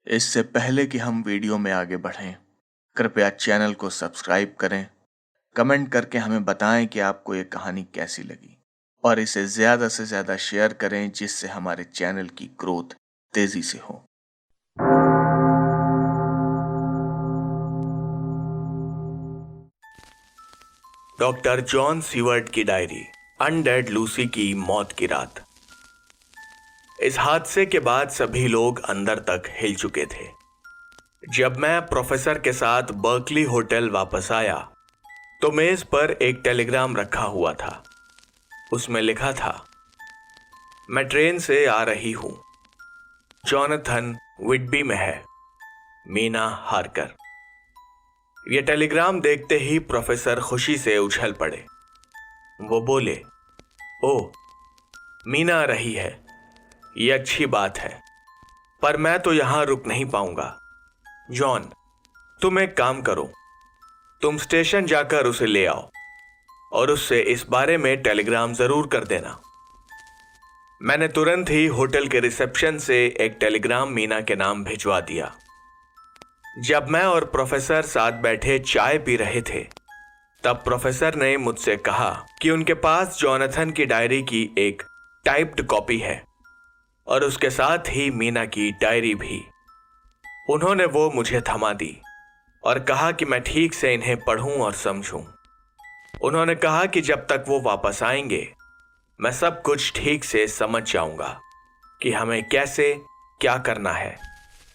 इससे पहले कि हम वीडियो में आगे बढ़ें, कृपया चैनल को सब्सक्राइब करें, कमेंट करके हमें बताएं कि आपको ये कहानी कैसी लगी और इसे ज़्यादा से ज़्यादा शेयर करें जिससे हमारे चैनल की ग्रोथ तेज़ी से हो। डॉक्टर जॉन सीवर्ट की डायरी, अनडेड लूसी की मौत की रात। इस हादसे के बाद सभी लोग अंदर तक हिल चुके थे। जब मैं प्रोफेसर के साथ बर्कली होटल वापस आया तो मेज पर एक टेलीग्राम रखा हुआ था। उसमें लिखा था, मैं ट्रेन से आ रही हूं, जॉनथन विडबी में है, मीना हार्कर। यह टेलीग्राम देखते ही प्रोफेसर खुशी से उछल पड़े। वो बोले, ओह, मीना आ रही है, ये अच्छी बात है, पर मैं तो यहां रुक नहीं पाऊंगा। जॉन, तुम एक काम करो, तुम स्टेशन जाकर उसे ले आओ और उससे इस बारे में टेलीग्राम जरूर कर देना। मैंने तुरंत ही होटल के रिसेप्शन से एक टेलीग्राम मीना के नाम भिजवा दिया। जब मैं और प्रोफेसर साथ बैठे चाय पी रहे थे तब प्रोफेसर ने मुझसे कहा कि उनके पास जॉनथन की डायरी की एक टाइप्ड कॉपी है और उसके साथ ही मीना की डायरी भी। उन्होंने वो मुझे थमा दी और कहा कि मैं ठीक से इन्हें पढ़ूं और समझूं। उन्होंने कहा कि जब तक वो वापस आएंगे मैं सब कुछ ठीक से समझ जाऊंगा कि हमें कैसे क्या करना है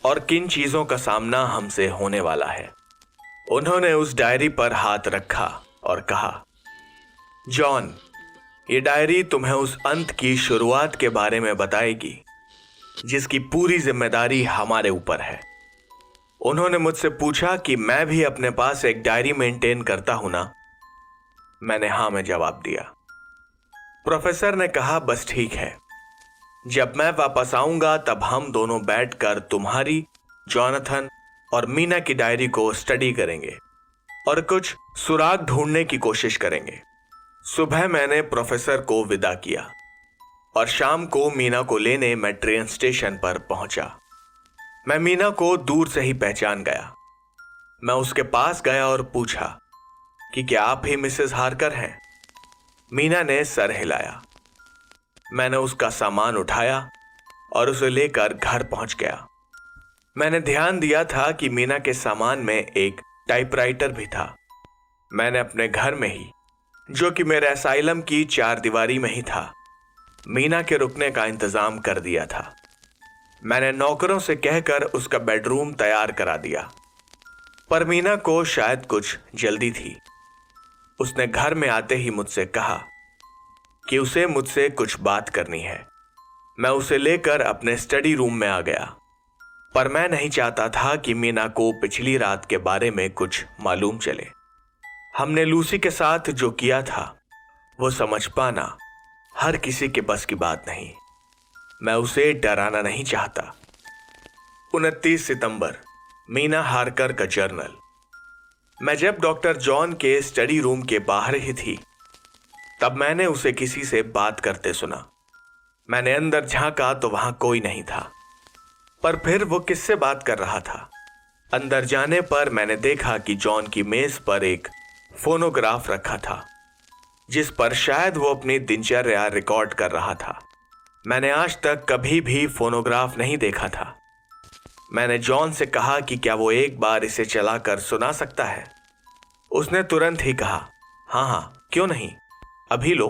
और किन चीजों का सामना हमसे होने वाला है। उन्होंने उस डायरी पर हाथ रखा और कहा, जॉन, ये डायरी तुम्हें उस अंत की शुरुआत के बारे में बताएगी जिसकी पूरी जिम्मेदारी हमारे ऊपर है। उन्होंने मुझसे पूछा कि मैं भी अपने पास एक डायरी मेंटेन करता हूं ना। मैंने हां में जवाब दिया। प्रोफेसर ने कहा, बस ठीक है, जब मैं वापस आऊंगा तब हम दोनों बैठकर तुम्हारी, जॉनथन और मीना की डायरी को स्टडी करेंगे और कुछ सुराग ढूंढने की कोशिश करेंगे। सुबह मैंने प्रोफेसर को विदा किया और शाम को मीना को लेने मैं ट्रेन स्टेशन पर पहुंचा। मैं मीना को दूर से ही पहचान गया। मैं उसके पास गया और पूछा कि क्या आप ही मिसेस हार्कर हैं? मीना ने सर हिलाया। मैंने उसका सामान उठाया और उसे लेकर घर पहुंच गया। मैंने ध्यान दिया था कि मीना के सामान में एक टाइपराइटर भी था। मैंने अपने घर में ही, जो कि मेरे असाइलम की 4 दीवारी में ही था, मीना के रुकने का इंतजाम कर दिया था। मैंने नौकरों से कहकर उसका बेडरूम तैयार करा दिया, पर मीना को शायद कुछ जल्दी थी। उसने घर में आते ही मुझसे कहा कि उसे मुझसे कुछ बात करनी है। मैं उसे लेकर अपने स्टडी रूम में आ गया, पर मैं नहीं चाहता था कि मीना को पिछली रात के बारे में कुछ मालूम चले। हमने लूसी के साथ जो किया था वो समझ पाना हर किसी के बस की बात नहीं। मैं उसे डराना नहीं चाहता। 29 सितंबर, मीना हार्कर का जर्नल। मैं जब डॉक्टर जॉन के स्टडी रूम के बाहर ही थी तब मैंने उसे किसी से बात करते सुना। मैंने अंदर झांका तो वहां कोई नहीं था, पर फिर वो किससे बात कर रहा था? अंदर जाने पर मैंने देखा कि जॉन की मेज पर एक फोनोग्राफ रखा था जिस पर शायद वो अपनी दिनचर्या रिकॉर्ड कर रहा था। मैंने आज तक कभी भी फोनोग्राफ नहीं देखा था। मैंने जॉन से कहा कि क्या वो एक बार इसे चलाकर सुना सकता है। उसने तुरंत ही कहा, हाँ हाँ, क्यों नहीं, अभी लो।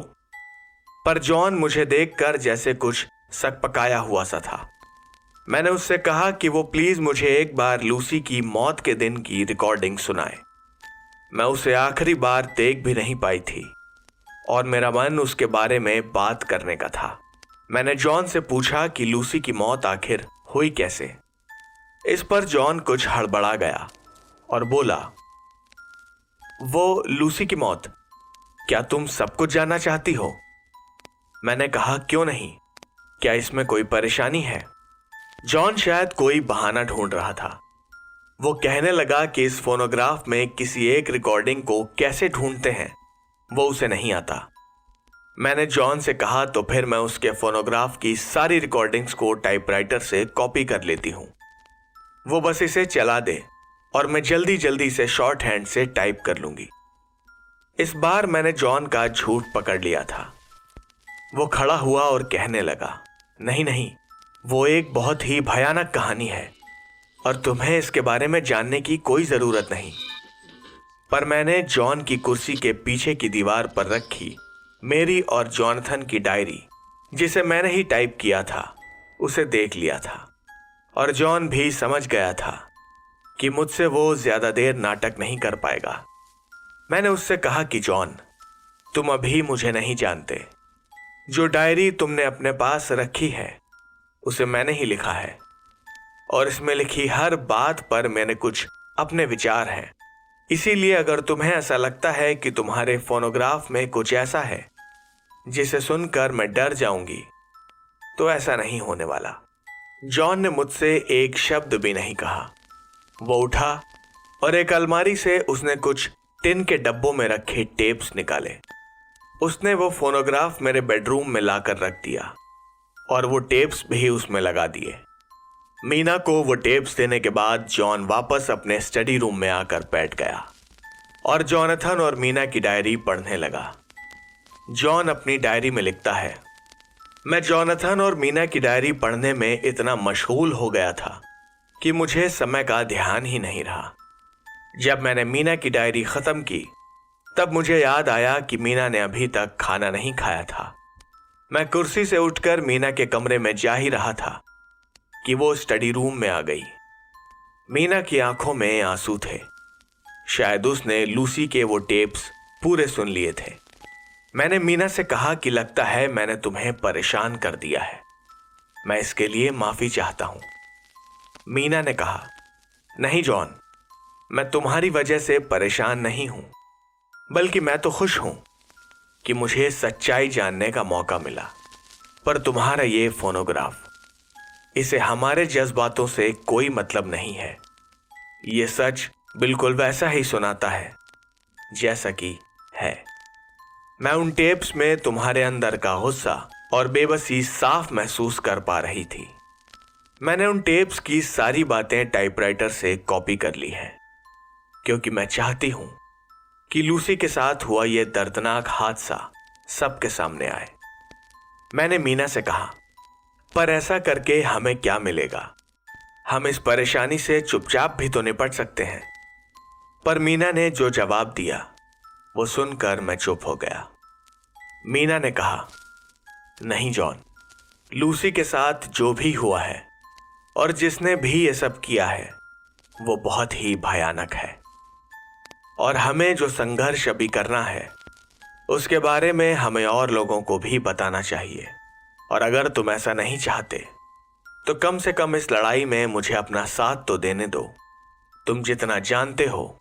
पर जॉन मुझे देखकर जैसे कुछ सकपकाया हुआ सा था। मैंने उससे कहा कि वो प्लीज मुझे एक बार लूसी की मौत के दिन की रिकॉर्डिंग सुनाए। मैं उसे आखिरी बार देख भी नहीं पाई थी और मेरा मन उसके बारे में बात करने का था। मैंने जॉन से पूछा कि लूसी की मौत आखिर हुई कैसे। इस पर जॉन कुछ हड़बड़ा गया और बोला, वो लूसी की मौत, क्या तुम सब कुछ जानना चाहती हो? मैंने कहा, क्यों नहीं, क्या इसमें कोई परेशानी है? जॉन शायद कोई बहाना ढूंढ रहा था। वो कहने लगा कि इस फोनोग्राफ में किसी एक रिकॉर्डिंग को कैसे ढूंढते हैं वो उसे नहीं आता। मैंने जॉन से कहा, तो फिर मैं उसके फोनोग्राफ की सारी रिकॉर्डिंग्स को टाइपराइटर से कॉपी कर लेती हूं। वो बस इसे चला दे और मैं जल्दी जल्दी से शॉर्ट हैंड से टाइप कर लूंगी। इस बार मैंने जॉन का झूठ पकड़ लिया था। वो खड़ा हुआ और कहने लगा, नहीं नहीं, वो एक बहुत ही भयानक कहानी है और तुम्हें इसके बारे में जानने की कोई जरूरत नहीं। पर मैंने जॉन की कुर्सी के पीछे की दीवार पर रखी मेरी और जॉनथन की डायरी, जिसे मैंने ही टाइप किया था, उसे देख लिया था और जॉन भी समझ गया था कि मुझसे वो ज्यादा देर नाटक नहीं कर पाएगा। मैंने उससे कहा कि जॉन, तुम अभी मुझे नहीं जानते। जो डायरी तुमने अपने पास रखी है उसे मैंने ही लिखा है और इसमें लिखी हर बात पर मैंने कुछ अपने विचार हैं। इसीलिए अगर तुम्हें ऐसा लगता है कि तुम्हारे फोनोग्राफ में कुछ ऐसा है जिसे सुनकर मैं डर जाऊंगी, तो ऐसा नहीं होने वाला। जॉन ने मुझसे एक शब्द भी नहीं कहा। वो उठा और एक अलमारी से उसने कुछ टिन के डब्बों में रखे टेप्स निकाले। उसने वो फोनोग्राफ मेरे बेडरूम में लाकर रख दिया और वो टेप्स भी उसमें लगा दिए। मीना को वो टेप्स देने के बाद जॉन वापस अपने स्टडी रूम में आकर बैठ गया और जॉनथन और मीना की डायरी पढ़ने लगा। जॉन अपनी डायरी में लिखता है, मैं जॉनथन और मीना की डायरी पढ़ने में इतना मशगूल हो गया था कि मुझे समय का ध्यान ही नहीं रहा। जब मैंने मीना की डायरी खत्म की तब मुझे याद आया कि मीना ने अभी तक खाना नहीं खाया था। मैं कुर्सी से उठकर मीना के कमरे में जा ही रहा था कि वो स्टडी रूम में आ गई। मीना की आंखों में आंसू थे। शायद उसने लूसी के वो टेप्स पूरे सुन लिए थे। मैंने मीना से कहा कि लगता है मैंने तुम्हें परेशान कर दिया है, मैं इसके लिए माफी चाहता हूं। मीना ने कहा, नहीं जॉन, मैं तुम्हारी वजह से परेशान नहीं हूं, बल्कि मैं तो खुश हूं कि मुझे सच्चाई जानने का मौका मिला। पर तुम्हारा ये फोनोग्राफ, इसे हमारे जज्बातों से कोई मतलब नहीं है। ये सच बिल्कुल वैसा ही सुनाता है जैसा कि है। मैं उन टेप्स में तुम्हारे अंदर का गुस्सा और बेबसी साफ महसूस कर पा रही थी। मैंने उन टेप्स की सारी बातें टाइपराइटर से कॉपी कर ली हैं, क्योंकि मैं चाहती हूं कि लूसी के साथ हुआ यह दर्दनाक हादसा सबके सामने आए। मैंने मीना से कहा, पर ऐसा करके हमें क्या मिलेगा? हम इस परेशानी से चुपचाप भी तो निपट सकते हैं। पर मीना ने जो जवाब दिया वो सुनकर मैं चुप हो गया। मीना ने कहा, नहीं जॉन, लूसी के साथ जो भी हुआ है और जिसने भी ये सब किया है वो बहुत ही भयानक है और हमें जो संघर्ष अभी करना है उसके बारे में हमें और लोगों को भी बताना चाहिए। और अगर तुम ऐसा नहीं चाहते तो कम से कम इस लड़ाई में मुझे अपना साथ तो देने दो। तुम जितना जानते हो,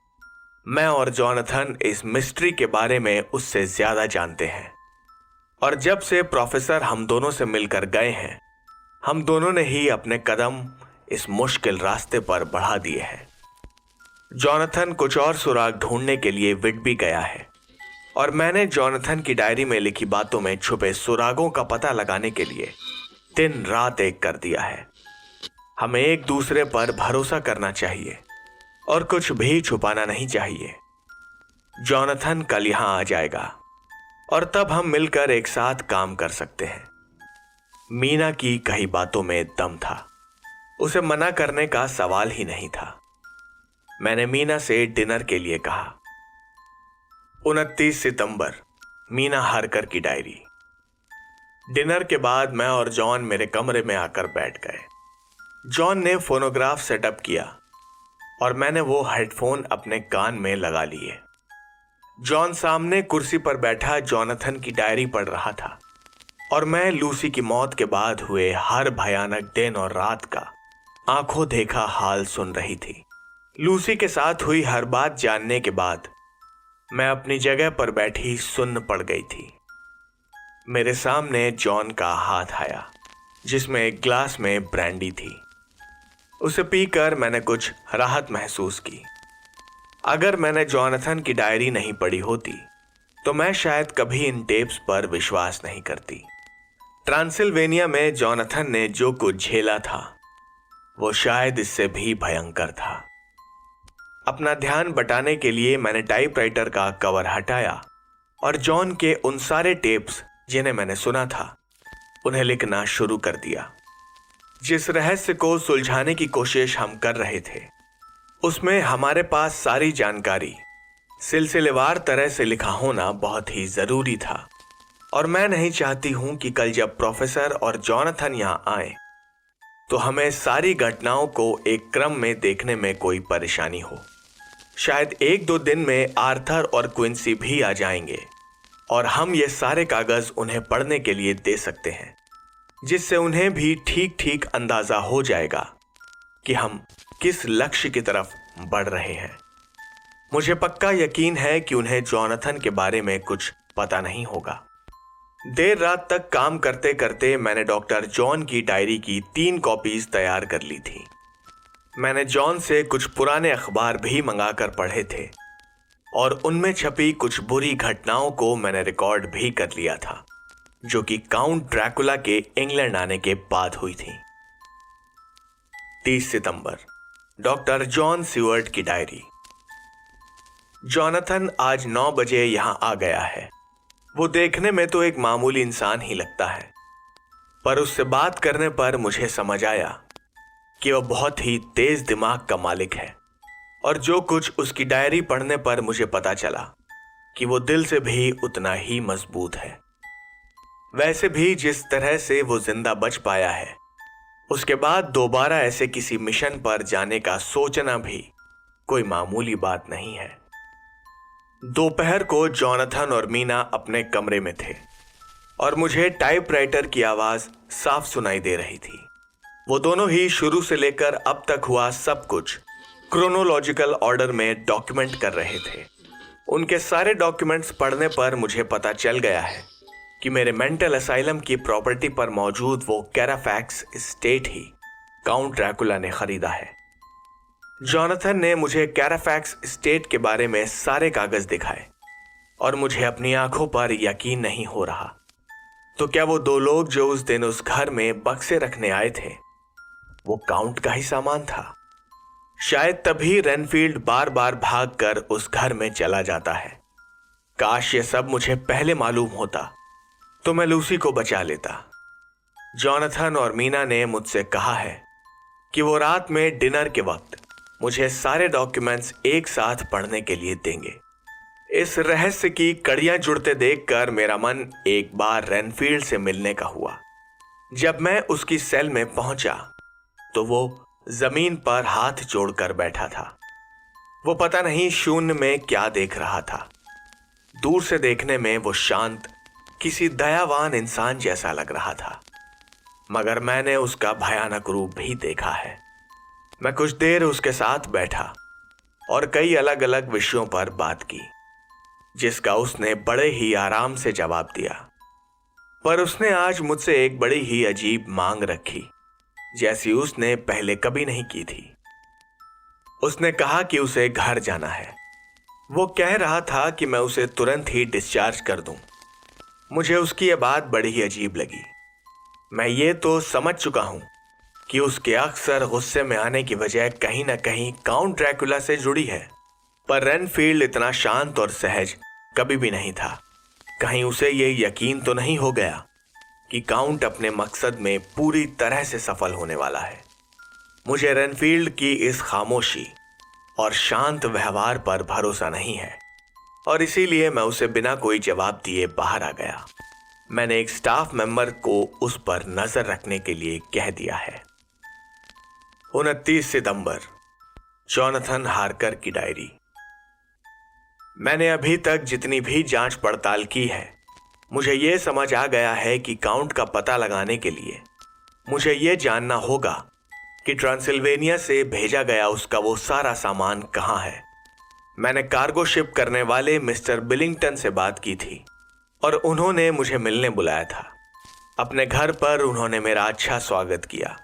मैं और जॉनथन इस मिस्ट्री के बारे में उससे ज्यादा जानते हैं। और जब से प्रोफेसर हम दोनों से मिलकर गए हैं, हम दोनों ने ही अपने कदम इस मुश्किल रास्ते पर बढ़ा दिए हैं। जॉनथन कुछ और सुराग ढूंढने के लिए विडबी गया है और मैंने जॉनथन की डायरी में लिखी बातों में छुपे सुरागों का पता लगाने के लिए दिन रात एक कर दिया है। हमें एक दूसरे पर भरोसा करना चाहिए और कुछ भी छुपाना नहीं चाहिए। जॉनथन कल यहां आ जाएगा और तब हम मिलकर एक साथ काम कर सकते हैं। मीना की कही बातों में दम था, उसे मना करने का सवाल ही नहीं था। मैंने मीना से डिनर के लिए कहा। 29 सितंबर, मीना हरकर की डायरी। डिनर के बाद मैं और जॉन मेरे कमरे में आकर बैठ गए। जॉन ने फोनोग्राफ सेटअप किया और मैंने वो हेडफोन अपने कान में लगा लिए। जॉन सामने कुर्सी पर बैठा जॉनथन की डायरी पढ़ रहा था और मैं लूसी की मौत के बाद हुए हर भयानक दिन और रात का आंखों देखा हाल सुन रही थी। लूसी के साथ हुई हर बात जानने के बाद मैं अपनी जगह पर बैठी सुन्न पड़ गई थी। मेरे सामने जॉन का हाथ आया जिसमें एक ग्लास में ब्रांडी थी। उसे पीकर मैंने कुछ राहत महसूस की। अगर मैंने जॉनथन की डायरी नहीं पढ़ी होती तो मैं शायद कभी इन टेप्स पर विश्वास नहीं करती। ट्रांसिल्वेनिया में जॉनथन ने जो कुछ झेला था वो शायद इससे भी भयंकर था। अपना ध्यान बटाने के लिए मैंने टाइपराइटर का कवर हटाया और जॉन के उन सारे टेप्स जिन्हें मैंने सुना था उन्हें लिखना शुरू कर दिया। जिस रहस्य को सुलझाने की कोशिश हम कर रहे थे उसमें हमारे पास सारी जानकारी सिलसिलेवार तरह से लिखा होना बहुत ही जरूरी था, और मैं नहीं चाहती हूं कि कल जब प्रोफेसर और जॉनथन यहां आए तो हमें सारी घटनाओं को एक क्रम में देखने में कोई परेशानी हो। शायद 1-2 दिन में आर्थर और क्विंसी भी आ जाएंगे और हम ये सारे कागज उन्हें पढ़ने के लिए दे सकते हैं, जिससे उन्हें भी ठीक ठीक अंदाजा हो जाएगा कि हम किस लक्ष्य की तरफ बढ़ रहे हैं। मुझे पक्का यकीन है कि उन्हें जॉनथन के बारे में कुछ पता नहीं होगा। देर रात तक काम करते करते मैंने डॉक्टर जॉन की डायरी की 3 कॉपीज तैयार कर ली थी। मैंने जॉन से कुछ पुराने अखबार भी मंगाकर पढ़े थे और उनमें छपी कुछ बुरी घटनाओं को मैंने रिकॉर्ड भी कर लिया था, जो कि काउंट ड्रैकुला के इंग्लैंड आने के बाद हुई थी। 30 सितंबर, डॉक्टर जॉन सीवर्ट की डायरी। जॉनथन आज 9 बजे यहां आ गया है। वो देखने में तो एक मामूली इंसान ही लगता है, पर उससे बात करने पर मुझे समझ आया कि वह बहुत ही तेज दिमाग का मालिक है, और जो कुछ उसकी डायरी पढ़ने पर मुझे पता चला कि वो दिल से भी उतना ही मजबूत है। वैसे भी जिस तरह से वो जिंदा बच पाया है, उसके बाद दोबारा ऐसे किसी मिशन पर जाने का सोचना भी कोई मामूली बात नहीं है। दोपहर को जॉनथन और मीना अपने कमरे में थे और मुझे टाइपराइटर की आवाज साफ सुनाई दे रही थी। वो दोनों ही शुरू से लेकर अब तक हुआ सब कुछ क्रोनोलॉजिकल ऑर्डर में डॉक्यूमेंट कर रहे थे। उनके सारे डॉक्यूमेंट्स पढ़ने पर मुझे पता चल गया है कि मेरे मेंटल असाइलम की प्रॉपर्टी पर मौजूद वो कैराफैक्स एस्टेट ही काउंट ड्रैकुला ने खरीदा है। जॉनथन ने मुझे कैराफैक्स एस्टेट के बारे में सारे कागज दिखाए और मुझे अपनी आंखों पर यकीन नहीं हो रहा। तो क्या वो 2 लोग जो उस दिन उस घर में बक्से रखने आए थे वो काउंट का ही सामान था? शायद तभी रेनफील्ड बार बार भागकर उस घर में चला जाता है। काश ये सब मुझे पहले मालूम होता तो मैं लूसी को बचा लेता। जॉनथन और मीना ने मुझसे कहा है कि वो रात में डिनर के वक्त मुझे सारे डॉक्यूमेंट्स एक साथ पढ़ने के लिए देंगे। इस रहस्य की कड़ियां जुड़ते देखकर मेरा मन एक बार रेनफील्ड से मिलने का हुआ। जब मैं उसकी सेल में पहुंचा तो वो जमीन पर हाथ जोड़कर बैठा था। वो पता नहीं शून्य में क्या देख रहा था। दूर से देखने में वो शांत, किसी दयावान इंसान जैसा लग रहा था, मगर मैंने उसका भयानक रूप भी देखा है। मैं कुछ देर उसके साथ बैठा और कई अलग अलग विषयों पर बात की, जिसका उसने बड़े ही आराम से जवाब दिया। पर उसने आज मुझसे एक बड़ी ही अजीब मांग रखी, जैसी उसने पहले कभी नहीं की थी। उसने कहा कि उसे घर जाना है। वो कह रहा था कि मैं उसे तुरंत ही डिस्चार्ज कर दूं। मुझे उसकी यह बात बड़ी ही अजीब लगी। मैं ये तो समझ चुका हूं कि उसके अक्सर गुस्से में आने की वजह कहीं ना कहीं काउंट ड्रैकुला से जुड़ी है, पर रेनफील्ड इतना शांत और सहज कभी भी नहीं था। कहीं उसे ये यकीन तो नहीं हो गया कि काउंट अपने मकसद में पूरी तरह से सफल होने वाला है। मुझे रेनफील्ड की इस खामोशी और शांत व्यवहार पर भरोसा नहीं है, और इसीलिए मैं उसे बिना कोई जवाब दिए बाहर आ गया। मैंने एक स्टाफ मेंबर को उस पर नजर रखने के लिए कह दिया है। 29 सितंबर, जॉनथन हार्कर की डायरी। मैंने अभी तक जितनी भी जांच पड़ताल की है, मुझे यह समझ आ गया है कि काउंट का पता लगाने के लिए मुझे यह जानना होगा कि ट्रांसिल्वेनिया से भेजा गया उसका वो सारा सामान कहाँ है। मैंने कार्गो शिप करने वाले मिस्टर बिलिंगटन से बात की थी और उन्होंने मुझे मिलने बुलाया था। अपने घर पर उन्होंने मेरा अच्छा स्वागत किया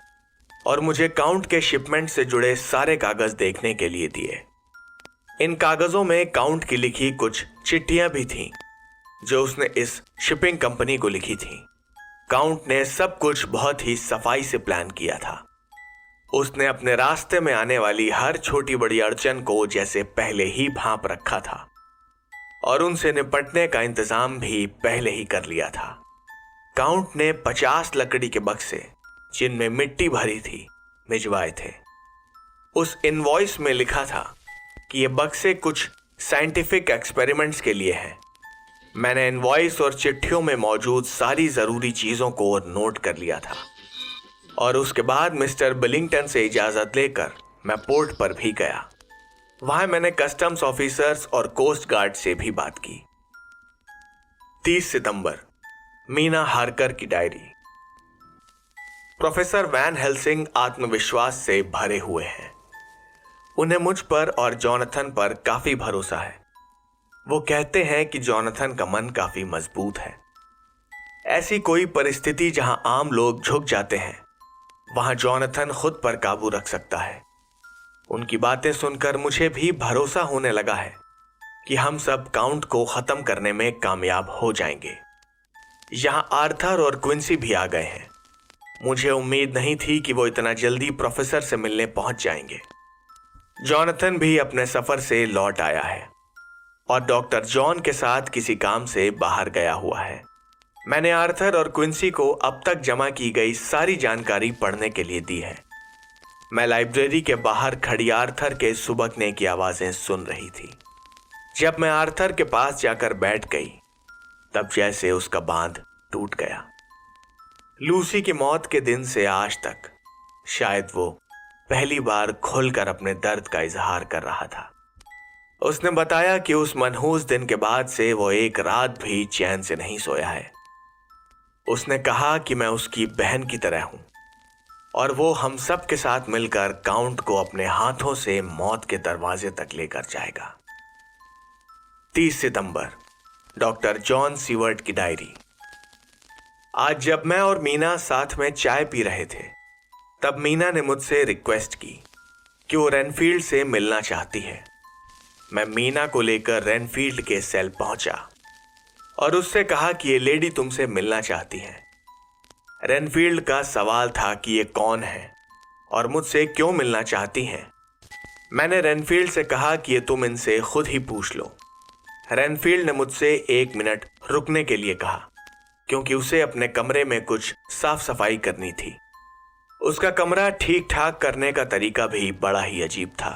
और मुझे काउंट के शिपमेंट से जुड़े सारे कागज देखने के लिए दिए। इन कागजों में काउंट की लिखी कुछ चिट्ठियां भी थीं जो उसने इस शिपिंग कंपनी को लिखी थी। काउंट ने सब कुछ बहुत ही सफाई से प्लान किया था। उसने अपने रास्ते में आने वाली हर छोटी बड़ी अड़चन को जैसे पहले ही भांप रखा था और उनसे निपटने का इंतजाम भी पहले ही कर लिया था। काउंट ने 50 लकड़ी के बक्से, जिनमें मिट्टी भरी थी, भिजवाए थे। उस इनवॉइस में लिखा था कि ये बक्से कुछ साइंटिफिक एक्सपेरिमेंट्स के लिए हैं। मैंने इनवॉइस और चिट्ठियों में मौजूद सारी जरूरी चीजों को नोट कर लिया था और उसके बाद मिस्टर बिलिंगटन से इजाजत लेकर मैं पोर्ट पर भी गया। वहां मैंने कस्टम्स ऑफिसर्स और कोस्ट गार्ड से भी बात की। 30 सितंबर, मीना हार्कर की डायरी। प्रोफेसर वैन हेल्सिंग आत्मविश्वास से भरे हुए हैं। उन्हें मुझ पर और जॉनथन पर काफी भरोसा है। वो कहते हैं कि जॉनथन का मन काफी मजबूत है। ऐसी कोई परिस्थिति जहां आम लोग झुक जाते हैं, वहां जॉनथन खुद पर काबू रख सकता है। उनकी बातें सुनकर मुझे भी भरोसा होने लगा है कि हम सब काउंट को खत्म करने में कामयाब हो जाएंगे। यहां आर्थर और क्विंसी भी आ गए हैं। मुझे उम्मीद नहीं थी कि वो इतना जल्दी प्रोफेसर से मिलने पहुंच जाएंगे। जॉनथन भी अपने सफर से लौट आया है और डॉक्टर जॉन के साथ किसी काम से बाहर गया हुआ है। मैंने आर्थर और क्विंसी को अब तक जमा की गई सारी जानकारी पढ़ने के लिए दी है। मैं लाइब्रेरी के बाहर खड़ी आर्थर के सुबकने की आवाजें सुन रही थी। जब मैं आर्थर के पास जाकर बैठ गई, तब जैसे उसका बांध टूट गया। लूसी की मौत के दिन से आज तक शायद वो पहली बार खुलकर अपने दर्द का इजहार कर रहा था। उसने बताया कि उस मनहूस दिन के बाद से वो एक रात भी चैन से नहीं सोया है। उसने कहा कि मैं उसकी बहन की तरह हूं और वो हम सब के साथ मिलकर काउंट को अपने हाथों से मौत के दरवाजे तक लेकर जाएगा। 30 सितंबर, डॉक्टर जॉन सीवर्ट की डायरी। आज जब मैं और मीना साथ में चाय पी रहे थे, तब मीना ने मुझसे रिक्वेस्ट की कि वो रेनफील्ड से मिलना चाहती है। मैं मीना को लेकर रेनफील्ड के सेल पहुंचा और उससे कहा कि ये लेडी तुमसे मिलना चाहती है। रेनफील्ड का सवाल था कि ये कौन है और मुझसे क्यों मिलना चाहती हैं। मैंने रेनफील्ड से कहा कि ये तुम इनसे खुद ही पूछ लो। रेनफील्ड ने मुझसे 1 मिनट रुकने के लिए कहा, क्योंकि उसे अपने कमरे में कुछ साफ सफाई करनी थी। उसका कमरा ठीक ठाक करने का तरीका भी बड़ा ही अजीब था।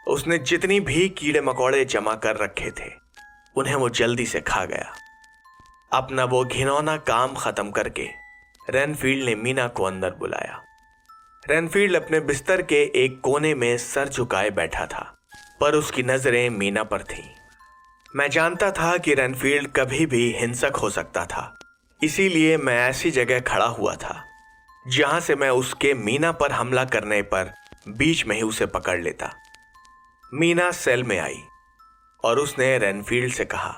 उसने जितनी भी कीड़े मकोड़े जमा कर रखे थे, उन्हें वो जल्दी से खा गया। अपना वो घिनौना काम खत्म करके रेनफील्ड ने मीना को अंदर बुलाया। रेनफील्ड अपने बिस्तर के एक कोने में सर झुकाए बैठा था, पर उसकी नजरें मीना पर थीं। मैं जानता था कि रेनफील्ड कभी भी हिंसक हो सकता था, इसीलिए मैं ऐसी जगह खड़ा हुआ था जहां से मैं उसके मीना पर हमला करने पर बीच में ही उसे पकड़ लेता। मीना सेल में आई और उसने रेनफील्ड से कहा,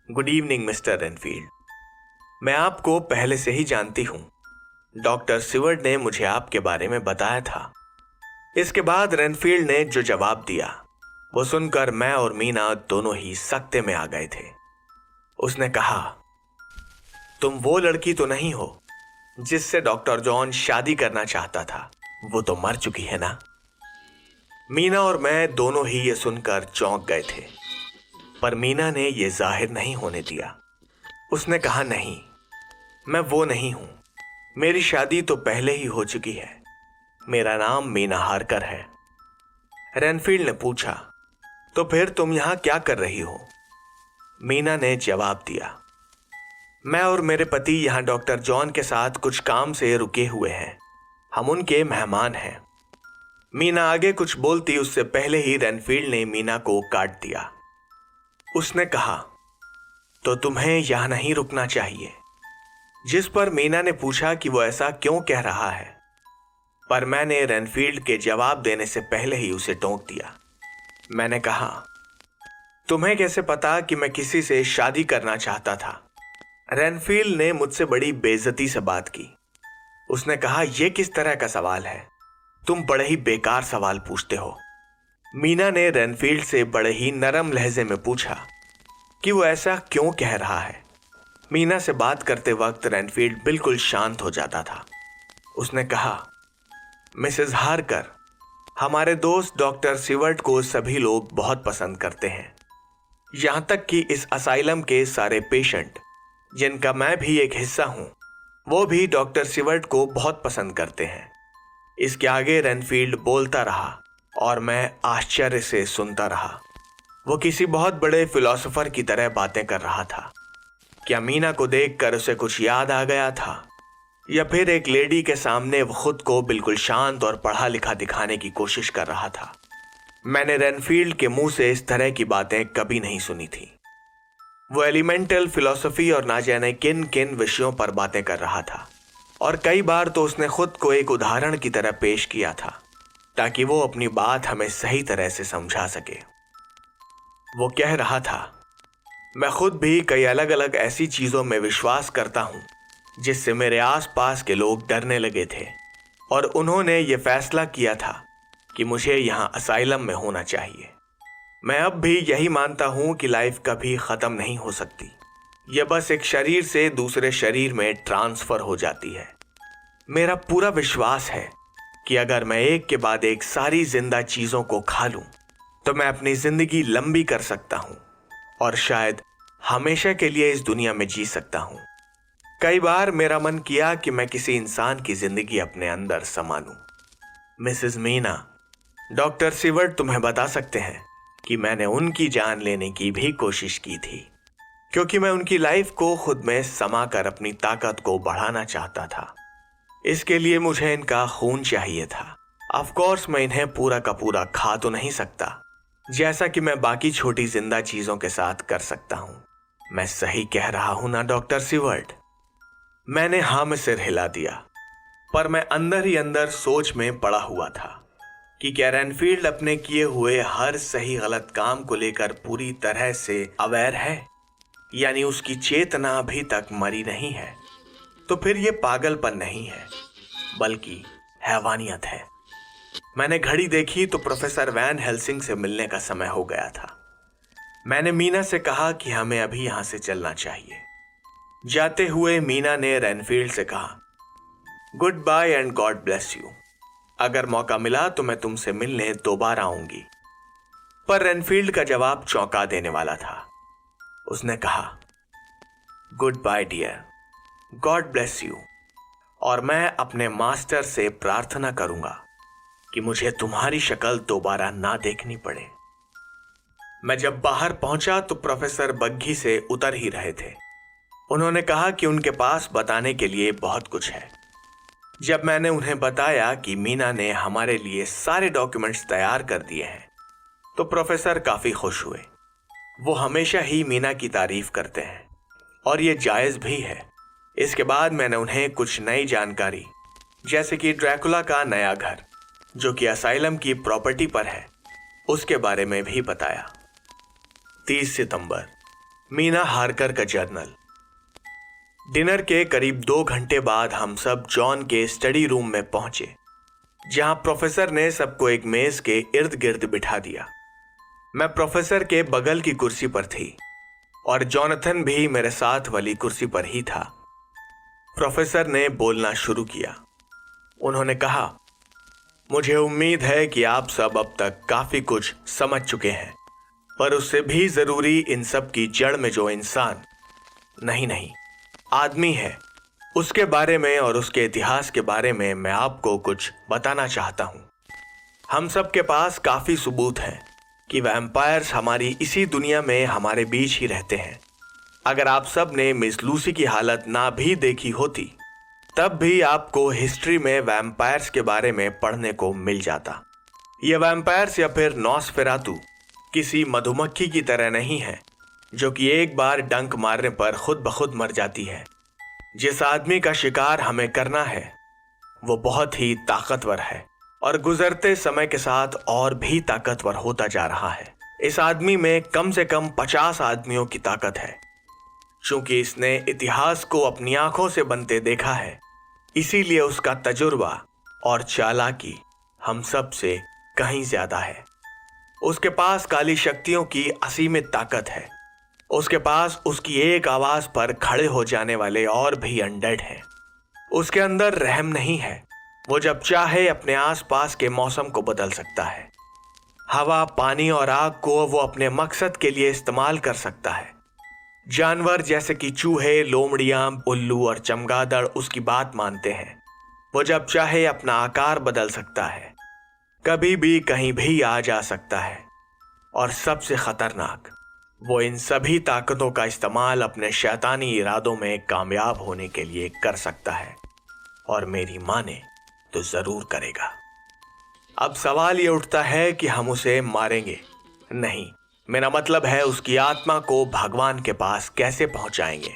गुड इवनिंग मिस्टर रेनफील्ड। मैं आपको पहले से ही जानती हूं। डॉक्टर सीवर्ट ने मुझे आपके बारे में बताया था। इसके बाद रेनफील्ड ने जो जवाब दिया, वो सुनकर मैं और मीना दोनों ही सकते में आ गए थे। उसने कहा, तुम वो लड़की तो नहीं हो जिससे डॉक्टर जॉन शादी करना चाहता था? वो तो मर चुकी है ना? मीना और मैं दोनों ही ये सुनकर चौंक गए थे, पर मीना ने यह जाहिर नहीं होने दिया। उसने कहा, नहीं, मैं वो नहीं हूं। मेरी शादी तो पहले ही हो चुकी है। मेरा नाम मीना हार्कर है। रेनफील्ड ने पूछा, तो फिर तुम यहां क्या कर रही हो? मीना ने जवाब दिया, मैं और मेरे पति यहां डॉक्टर जॉन के साथ कुछ काम से रुके हुए हैं। हम उनके मेहमान हैं। मीना आगे कुछ बोलती उससे पहले ही रेनफील्ड ने मीना को काट दिया। उसने कहा, तो तुम्हें यहां नहीं रुकना चाहिए। जिस पर मीना ने पूछा कि वो ऐसा क्यों कह रहा है, पर मैंने रेनफील्ड के जवाब देने से पहले ही उसे टोक दिया। मैंने कहा, तुम्हें कैसे पता कि मैं किसी से शादी करना चाहता था? रेनफील्ड ने मुझसे बड़ी बेइज्जती से बात की। उसने कहा, यह किस तरह का सवाल है? तुम बड़े ही बेकार सवाल पूछते हो। मीना ने रेनफील्ड से बड़े ही नरम लहजे में पूछा कि वो ऐसा क्यों कह रहा है। मीना से बात करते वक्त रेनफील्ड बिल्कुल शांत हो जाता था। उसने कहा, मिसेस हार्कर, हमारे दोस्त डॉक्टर सिवर्ट को सभी लोग बहुत पसंद करते हैं। यहाँ तक कि इस असाइलम के सारे पेशेंट, जिनका मैं भी एक हिस्सा हूँ, वो भी डॉक्टर सिवर्ट को बहुत पसंद करते हैं। इसके आगे रेनफील्ड बोलता रहा और मैं आश्चर्य से सुनता रहा। वो किसी बहुत बड़े फिलोसोफर की तरह बातें कर रहा था। क्या मीना को देखकर उसे कुछ याद आ गया था, या फिर एक लेडी के सामने वो खुद को बिल्कुल शांत और पढ़ा लिखा दिखाने की कोशिश कर रहा था? मैंने रेनफील्ड के मुंह से इस तरह की बातें कभी नहीं सुनी थी। वो एलिमेंटल फिलॉसफी और ना जाने किन किन विषयों पर बातें कर रहा था, और कई बार तो उसने खुद को एक उदाहरण की तरह पेश किया था ताकि वो अपनी बात हमें सही तरह से समझा सके। वो कह रहा था, मैं खुद भी कई अलग अलग ऐसी चीजों में विश्वास करता हूं जिससे मेरे आसपास के लोग डरने लगे थे, और उन्होंने ये फैसला किया था कि मुझे यहाँ असाइलम में होना चाहिए। मैं अब भी यही मानता हूं कि लाइफ कभी खत्म नहीं हो सकती। यह बस एक शरीर से दूसरे शरीर में ट्रांसफर हो जाती है। मेरा पूरा विश्वास है कि अगर मैं एक के बाद एक सारी जिंदा चीजों को खा लूं तो मैं अपनी जिंदगी लंबी कर सकता हूं और शायद हमेशा के लिए इस दुनिया में जी सकता हूं। कई बार मेरा मन किया कि मैं किसी इंसान की जिंदगी अपने अंदर समा लूं। मिसेस मीना, डॉक्टर सिवर्ट तुम्हें बता सकते हैं कि मैंने उनकी जान लेने की भी कोशिश की थी, क्योंकि मैं उनकी लाइफ को खुद में समाकर अपनी ताकत को बढ़ाना चाहता था। इसके लिए मुझे इनका खून चाहिए था। ऑफ कोर्स मैं इन्हें पूरा का पूरा खा तो नहीं सकता, जैसा कि मैं बाकी छोटी जिंदा चीजों के साथ कर सकता हूं। मैं सही कह रहा हूं ना डॉक्टर सिवर्ट? मैंने हाँ में सिर हिला दिया, पर मैं अंदर ही अंदर सोच में पड़ा हुआ था कि क्या रेनफील्ड अपने किए हुए हर सही गलत काम को लेकर पूरी तरह से अवेयर है, यानी उसकी चेतना अभी तक मरी नहीं है। तो फिर ये पागलपन नहीं है बल्कि हैवानियत है। मैंने घड़ी देखी तो प्रोफेसर वैन हेल्सिंग से मिलने का समय हो गया था। मैंने मीना से कहा कि हमें अभी यहां से चलना चाहिए। जाते हुए मीना ने रेनफील्ड से कहा, goodbye and God bless you. अगर मौका मिला तो मैं तुमसे मिलने दोबारा आऊंगी। पर रेनफील्ड का जवाब चौंका देने वाला था। उसने कहा, goodbye dear, God bless you, और मैं अपने मास्टर से प्रार्थना करूंगा कि मुझे तुम्हारी शक्ल दोबारा ना देखनी पड़े। मैं जब बाहर पहुंचा तो प्रोफेसर बग्घी से उतर ही रहे थे। उन्होंने कहा कि उनके पास बताने के लिए बहुत कुछ है। जब मैंने उन्हें बताया कि मीना ने हमारे लिए सारे डॉक्यूमेंट्स तैयार कर दिए हैं तो प्रोफेसर काफी खुश हुए। वो हमेशा ही मीना की तारीफ करते हैं और ये जायज भी है। इसके बाद मैंने उन्हें कुछ नई जानकारी, जैसे कि ड्रैकुला का नया घर जो कि असाइलम की प्रॉपर्टी पर है, उसके बारे में भी बताया। 30 सितंबर, मीना हार्कर का जर्नल। डिनर के करीब 2 घंटे बाद हम सब जॉन के स्टडी रूम में पहुंचे, जहां प्रोफेसर ने सबको एक मेज के इर्द गिर्द बिठा दिया। मैं प्रोफेसर के बगल की कुर्सी पर थी और जॉनथन भी मेरे साथ वाली कुर्सी पर ही था। प्रोफेसर ने बोलना शुरू किया। उन्होंने कहा, मुझे उम्मीद है कि आप सब अब तक काफी कुछ समझ चुके हैं, पर उससे भी जरूरी इन सब की जड़ में जो इंसान नहीं आदमी है, उसके बारे में और उसके इतिहास के बारे में मैं आपको कुछ बताना चाहता हूं। हम सब के पास काफी सबूत हैं कि वैम्पायर्स हमारी इसी दुनिया में हमारे बीच ही रहते हैं। अगर आप सब ने मिस लूसी की हालत ना भी देखी होती तब भी आपको हिस्ट्री में वैम्पायर्स के बारे में पढ़ने को मिल जाता। ये वैम्पायर्स या फिर नॉसफेरातु किसी मधुमक्खी की तरह नहीं है जो कि एक बार डंक मारने पर खुद ब खुद मर जाती है। जिस आदमी का शिकार हमें करना है वो बहुत ही ताकतवर है और गुजरते समय के साथ और भी ताकतवर होता जा रहा है। इस आदमी में कम से कम 50 आदमियों की ताकत है। चूंकि इसने इतिहास को अपनी आंखों से बनते देखा है, इसीलिए उसका तजुर्बा और चालाकी हम सब से कहीं ज्यादा है। उसके पास काली शक्तियों की असीमित ताकत है। उसके पास उसकी एक आवाज पर खड़े हो जाने वाले और भी अनडेड हैं। उसके अंदर रहम नहीं है वो जब चाहे अपने आसपास के मौसम को बदल सकता है। हवा, पानी और आग को वो अपने मकसद के लिए इस्तेमाल कर सकता है। जानवर जैसे कि चूहे, लोमड़ियां, उल्लू और चमगादड़ उसकी बात मानते हैं। वो जब चाहे अपना आकार बदल सकता है, कभी भी कहीं भी आ जा सकता है। और सबसे खतरनाक, वो इन सभी ताकतों का इस्तेमाल अपने शैतानी इरादों में कामयाब होने के लिए कर सकता है, और मेरी माने तो जरूर करेगा। अब सवाल ये उठता है कि हम उसे मारेंगे? नहीं, मेरा मतलब है उसकी आत्मा को भगवान के पास कैसे पहुंचाएंगे।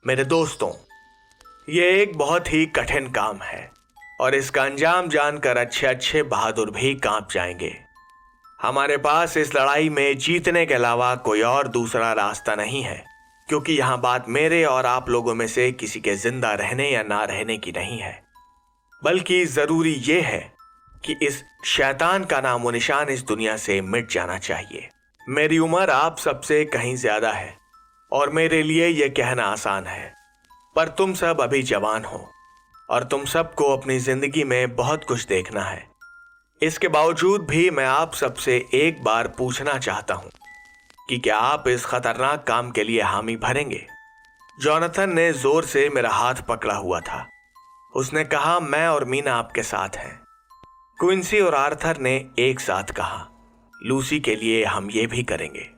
मेरे दोस्तों, ये एक बहुत ही कठिन काम है और इसका अंजाम जानकर अच्छे अच्छे बहादुर भी कांप जाएंगे। हमारे पास इस लड़ाई में जीतने के अलावा कोई और दूसरा रास्ता नहीं है, क्योंकि यहाँ बात मेरे और आप लोगों में से किसी के जिंदा रहने या ना रहने की नहीं है, बल्कि जरूरी ये है कि इस शैतान का नामो निशान इस दुनिया से मिट जाना चाहिए। मेरी उम्र आप सबसे कहीं ज्यादा है और मेरे लिए यह कहना आसान है, पर तुम सब अभी जवान हो और तुम सबको अपनी जिंदगी में बहुत कुछ देखना है। इसके बावजूद भी मैं आप सबसे एक बार पूछना चाहता हूं कि क्या आप इस खतरनाक काम के लिए हामी भरेंगे? जॉनथन ने जोर से मेरा हाथ पकड़ा हुआ था। उसने कहा, मैं और मीना आपके साथ हैं। क्विंसी और आर्थर ने एक साथ कहा, लूसी के लिए हम ये भी करेंगे।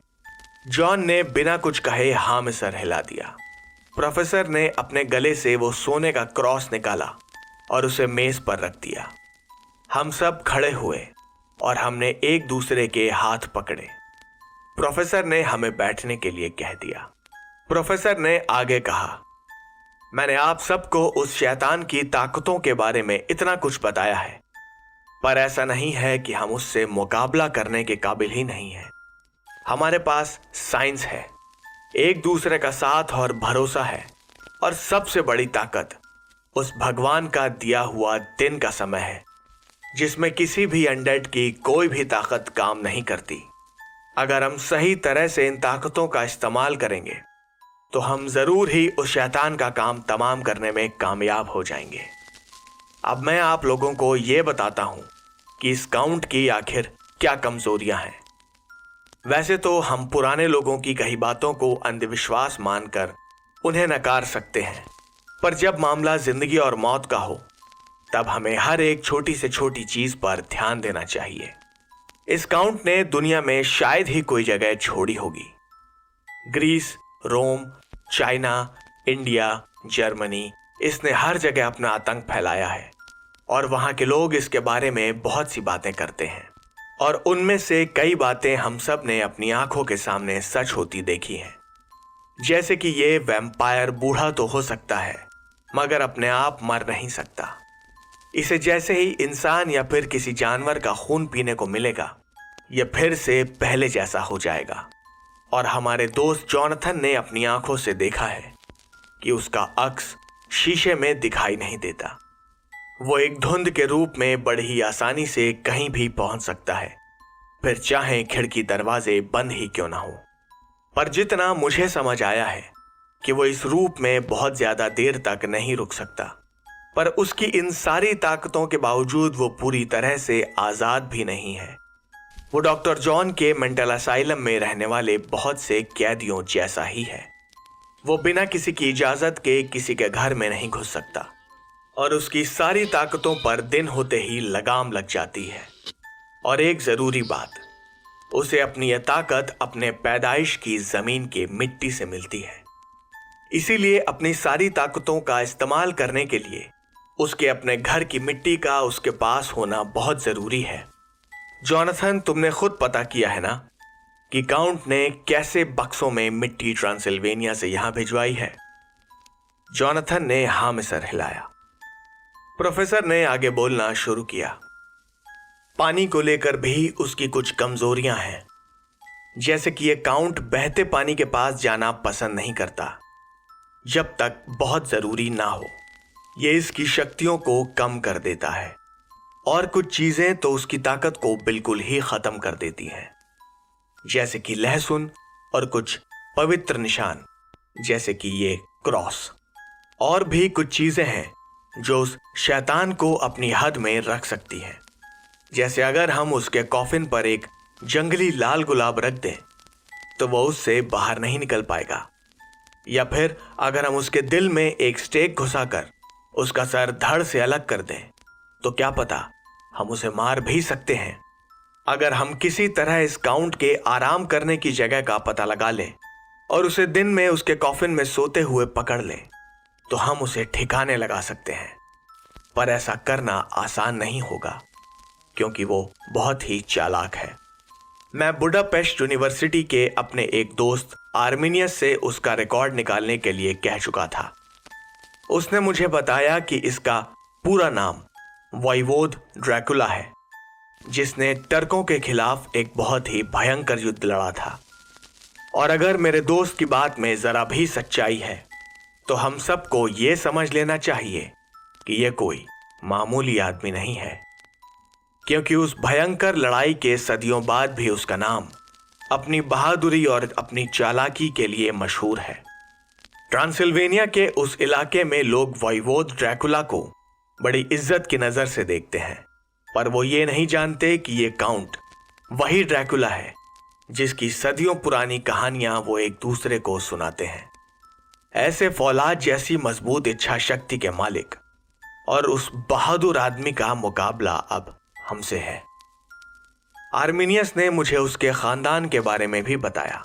जॉन ने बिना कुछ कहे हाँ में सर हिला दिया। प्रोफेसर ने अपने गले से वो सोने का क्रॉस निकाला और उसे मेज पर रख दिया। हम सब खड़े हुए और हमने एक दूसरे के हाथ पकड़े। प्रोफेसर ने हमें बैठने के लिए कह दिया। प्रोफेसर ने आगे कहा, मैंने आप सबको उस शैतान की ताकतों के बारे में इतना कुछ बताया है, पर ऐसा नहीं है कि हम उससे मुकाबला करने के काबिल ही नहीं हैं। हमारे पास साइंस है, एक दूसरे का साथ और भरोसा है, और सबसे बड़ी ताकत उस भगवान का दिया हुआ दिन का समय है, जिसमें किसी भी अनडेड की कोई भी ताकत काम नहीं करती। अगर हम सही तरह से इन ताकतों का इस्तेमाल करेंगे तो हम जरूर ही उस शैतान का काम तमाम करने में कामयाब हो जाएंगे। अब मैं आप लोगों को यह बताता हूं कि इस काउंट की आखिर क्या कमजोरियां हैं। वैसे तो हम पुराने लोगों की कही बातों को अंधविश्वास मानकर उन्हें नकार सकते हैं, पर जब मामला जिंदगी और मौत का हो तब हमें हर एक छोटी से छोटी चीज पर ध्यान देना चाहिए। इस काउंट ने दुनिया में शायद ही कोई जगह छोड़ी होगी। ग्रीस, रोम, चाइना, इंडिया, जर्मनी, इसने हर जगह अपना आतंक फैलाया है और वहां के लोग इसके बारे में बहुत सी बातें करते हैं, और उनमें से कई बातें हम सब ने अपनी आंखों के सामने सच होती देखी हैं। जैसे कि ये वैम्पायर बूढ़ा तो हो सकता है मगर अपने आप मर नहीं सकता। इसे जैसे ही इंसान या फिर किसी जानवर का खून पीने को मिलेगा, यह फिर से पहले जैसा हो जाएगा। और हमारे दोस्त जॉनथन ने अपनी आंखों से देखा है कि उसका अक्स शीशे में दिखाई नहीं देता। वो एक धुंध के रूप में बड़ी ही आसानी से कहीं भी पहुंच सकता है, फिर चाहे खिड़की दरवाजे बंद ही क्यों ना हो। पर जितना मुझे समझ आया है कि वो इस रूप में बहुत ज्यादा देर तक नहीं रुक सकता, पर उसकी इन सारी ताकतों के बावजूद वो पूरी तरह से आजाद भी नहीं है। वो डॉक्टर जॉन के मेंटल असाइलम में रहने वाले बहुत से कैदियों जैसा ही है। वो बिना किसी की इजाजत के किसी के घर में नहीं घुस सकता और उसकी सारी ताकतों पर दिन होते ही लगाम लग जाती है। और एक जरूरी बात, उसे अपनी यह ताकत अपने पैदाइश की जमीन के मिट्टी से मिलती है। इसीलिए अपनी सारी ताकतों का इस्तेमाल करने के लिए उसके अपने घर की मिट्टी का उसके पास होना बहुत जरूरी है। जॉनथन, तुमने खुद पता किया है ना कि काउंट ने कैसे बक्सों में मिट्टी ट्रांसिल्वेनिया से यहां भिजवाई है? जॉनथन ने हां में सर हिलाया। प्रोफेसर ने आगे बोलना शुरू किया। पानी को लेकर भी उसकी कुछ कमजोरियां हैं, जैसे कि यह काउंट बहते पानी के पास जाना पसंद नहीं करता जब तक बहुत जरूरी ना हो। यह इसकी शक्तियों को कम कर देता है, और कुछ चीजें तो उसकी ताकत को बिल्कुल ही खत्म कर देती हैं, जैसे कि लहसुन और कुछ पवित्र निशान, जैसे कि ये क्रॉस। और भी कुछ चीजें हैं जो उस शैतान को अपनी हद में रख सकती है। जैसे अगर हम उसके कॉफिन पर एक जंगली लाल गुलाब रख दें तो वो उससे बाहर नहीं निकल पाएगा, या फिर अगर हम उसके दिल में एक स्टेक घुसाकर उसका सर धड़ से अलग कर दें तो क्या पता हम उसे मार भी सकते हैं। अगर हम किसी तरह इस काउंट के आराम करने की जगह का पता लगा लें और उसे दिन में उसके कॉफिन में सोते हुए पकड़ लें तो हम उसे ठिकाने लगा सकते हैं। पर ऐसा करना आसान नहीं होगा क्योंकि वो बहुत ही चालाक है। मैं बुडापेस्ट यूनिवर्सिटी के अपने एक दोस्त आर्मीनियस से उसका रिकॉर्ड निकालने के लिए कह चुका था। उसने मुझे बताया कि इसका पूरा नाम वॉइवोद ड्रैकुला है, जिसने टर्कों के खिलाफ एक बहुत ही भयंकर युद्ध लड़ा था। और अगर मेरे दोस्त की बात में जरा भी सच्चाई है तो हम सबको ये समझ लेना चाहिए कि यह कोई मामूली आदमी नहीं है, क्योंकि उस भयंकर लड़ाई के सदियों बाद भी उसका नाम अपनी बहादुरी और अपनी चालाकी के लिए मशहूर है। ट्रांसिल्वेनिया के उस इलाके में लोग वॉइवोद ड्रैकुला को बड़ी इज्जत की नजर से देखते हैं, पर वो ये नहीं जानते कि ये काउंट वही ड्रैकुला है जिसकी सदियों पुरानी कहानियां वो एक दूसरे को सुनाते हैं। ऐसे फौलाद जैसी मजबूत इच्छा शक्ति के मालिक और उस बहादुर आदमी का मुकाबला अब हमसे है। आर्मीनियस ने मुझे उसके खानदान के बारे में भी बताया।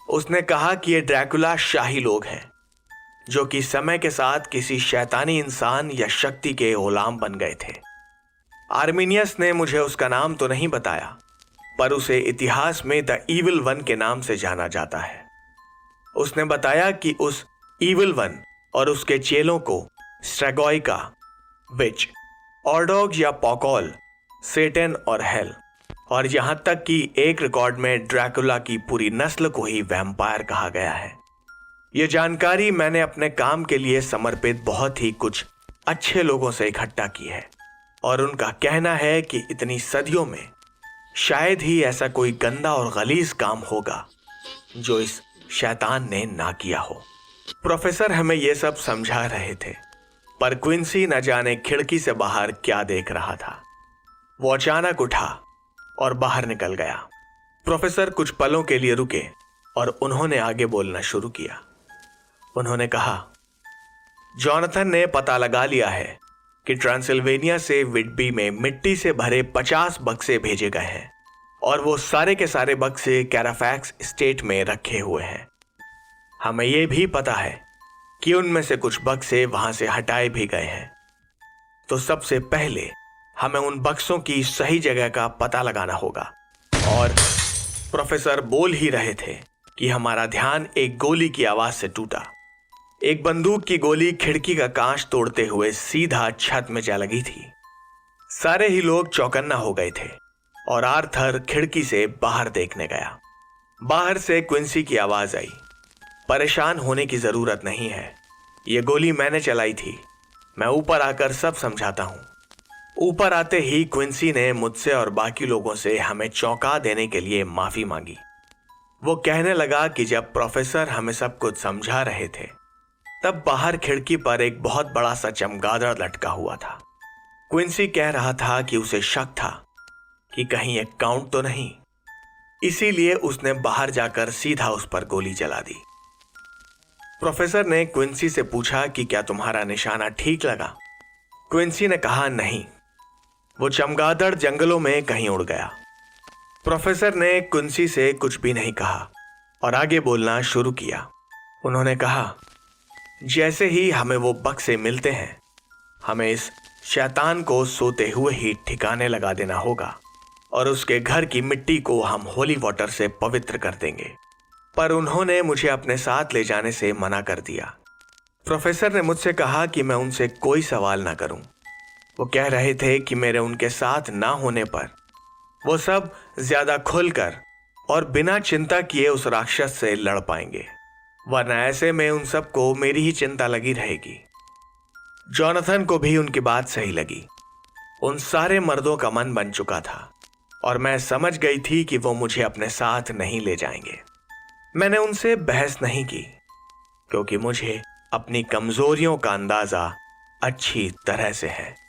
उसने कहा कि ये ड्रैकुला शाही लोग हैं जो कि समय के साथ किसी शैतानी इंसान या शक्ति के गुलाम बन गए थे। आर्मीनियस ने मुझे उसका नाम तो नहीं बताया, पर उसे इतिहास में द ईविल वन के नाम से जाना जाता है। उसने बताया कि उस ईविल वन और उसके चेलों को स्ट्रेगोइका, विच, ऑर्डोग या पॉकॉल, सेटन और हेल, और यहां तक कि एक रिकॉर्ड में ड्रैकुला की पूरी नस्ल को ही वैम्पायर कहा गया है। यह जानकारी मैंने अपने काम के लिए समर्पित बहुत ही कुछ अच्छे लोगों से इकट्ठा की है, और उनका कहना है कि इतनी सदियों में शायद ही ऐसा कोई गंदा और गलीज काम होगा जो इस शैतान ने ना किया हो। प्रोफेसर हमें यह सब समझा रहे थे, पर क्विंसी न जाने खिड़की से बाहर क्या देख रहा था। वो अचानक उठा और बाहर निकल गया। प्रोफेसर कुछ पलों के लिए रुके और उन्होंने आगे बोलना शुरू किया। उन्होंने कहा, जॉनथन ने पता लगा लिया है कि ट्रांसिल्वेनिया से विडबी में मिट्टी से भरे 50 बक्से भेजे गए हैं और वो सारे के सारे बक्से कैराफैक्स स्टेट में रखे हुए हैं। हमें यह भी पता है कि उनमें से कुछ बक्से वहां से हटाए भी गए हैं। तो सबसे पहले हमें उन बक्सों की सही जगह का पता लगाना होगा। और प्रोफेसर बोल ही रहे थे कि हमारा ध्यान एक गोली की आवाज से टूटा। एक बंदूक की गोली खिड़की का कांच तोड़ते हुए सीधा छत में जा लगी थी। सारे ही लोग चौकन्ना हो गए थे और आर्थर खिड़की से बाहर देखने गया। बाहर से क्विंसी की आवाज आई, परेशान होने की जरूरत नहीं है, ये गोली मैंने चलाई थी, मैं ऊपर आकर सब समझाता हूं। ऊपर आते ही क्विंसी ने मुझसे और बाकी लोगों से हमें चौंका देने के लिए माफी मांगी। वो कहने लगा कि जब प्रोफेसर हमें सब कुछ समझा रहे थे तब बाहर खिड़की पर एक बहुत बड़ा सा चमगादड़ लटका हुआ था। क्विंसी कह रहा था कि उसे शक था कि कहीं एक काउंट तो नहीं, इसीलिए उसने बाहर जाकर सीधा उस पर गोली चला दी। प्रोफेसर ने क्विंसी से पूछा कि क्या तुम्हारा निशाना ठीक लगा? क्विंसी ने कहा नहीं, वो चमगादड़ जंगलों में कहीं उड़ गया। प्रोफेसर ने क्विंसी से कुछ भी नहीं कहा और आगे बोलना शुरू किया। उन्होंने कहा, जैसे ही हमें वो बक्से मिलते हैं हमें इस शैतान को सोते हुए ही ठिकाने लगा देना होगा और उसके घर की मिट्टी को हम होली वाटर से पवित्र कर देंगे। पर उन्होंने मुझे अपने साथ ले जाने से मना कर दिया। प्रोफेसर ने मुझसे कहा कि मैं उनसे कोई सवाल ना करूं। वो कह रहे थे कि मेरे उनके साथ ना होने पर वो सब ज्यादा खुलकर और बिना चिंता किए उस राक्षस से लड़ पाएंगे, वरना ऐसे में उन सबको मेरी ही चिंता लगी रहेगी। जॉनथन को भी उनकी बात सही लगी। उन सारे मर्दों का मन बन चुका था और मैं समझ गई थी कि वो मुझे अपने साथ नहीं ले जाएंगे। मैंने उनसे बहस नहीं की क्योंकि मुझे अपनी कमजोरियों का अंदाजा अच्छी तरह से है।